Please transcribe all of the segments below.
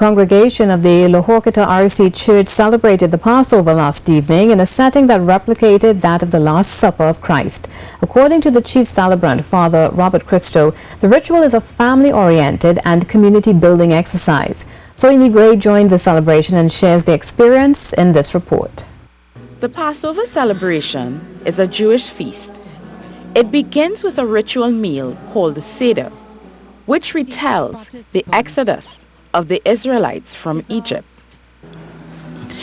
congregation of the Horquetta R.C. Church celebrated the Passover last evening in a setting that replicated that of the Last Supper of Christ. According to the chief celebrant, Father Robert Christo, the ritual is a family-oriented and community-building exercise. Soini Gray joined the celebration and shares the experience in this report. The Passover celebration is a Jewish feast. It begins with a ritual meal called the Seder, which retells the exodus of the Israelites from Egypt.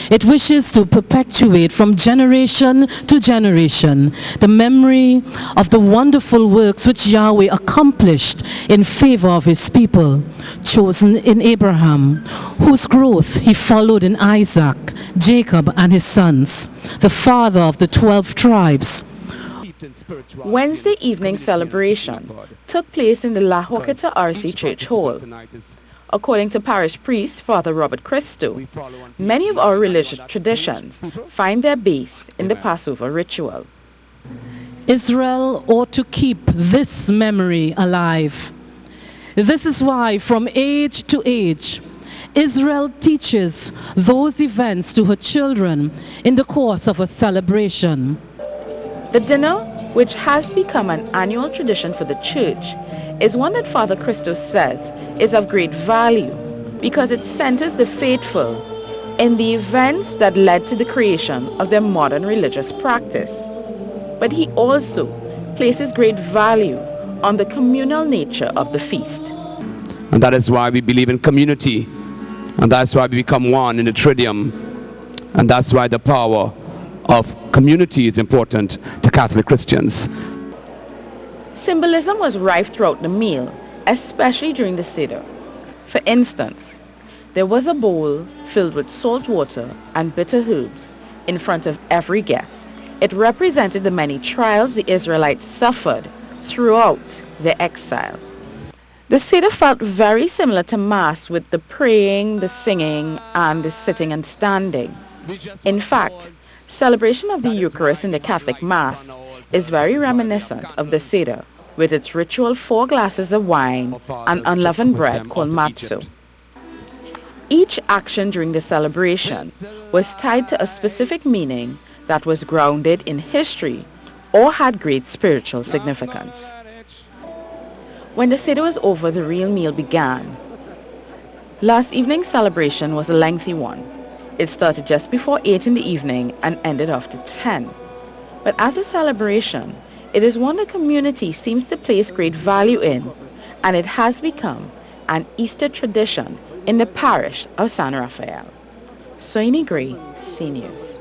It wishes to perpetuate from generation to generation the memory of the wonderful works which Yahweh accomplished in favor of his people, chosen in Abraham, whose growth he followed in Isaac, Jacob and his sons, the father of the 12 tribes. Wednesday evening celebration took place in the Horquetta R.C. Church Hall. According to parish priest Father Robert Christo, many of our religious traditions find their base in the Passover ritual. Israel ought to keep this memory alive. This is why from age to age, Israel teaches those events to her children in the course of a celebration. The dinner, which has become an annual tradition for the church, is one that Father Christo says is of great value because it centers the faithful in the events that led to the creation of their modern religious practice. But he also places great value on the communal nature of the feast. And that is why we believe in community, and that's why we become one in the Triduum, and that's why the power of community is important to Catholic Christians. Symbolism was rife throughout the meal, especially during the Seder. For instance, there was a bowl filled with salt water and bitter herbs in front of every guest. It represented the many trials the Israelites suffered throughout their exile. The Seder felt very similar to Mass, with the praying, the singing, and the sitting and standing. In fact, celebration of the Eucharist in the Catholic Mass is very reminiscent of the Seder, with its ritual 4 glasses of wine and unleavened bread called matzo. Each action during the celebration was tied to a specific meaning that was grounded in history or had great spiritual significance. When the Seder was over, the real meal began. Last evening's celebration was a lengthy one. It started just before 8 in the evening and ended after 10. But as a celebration, it is one the community seems to place great value in, and it has become an Easter tradition in the parish of San Rafael. Soini Gray, C News.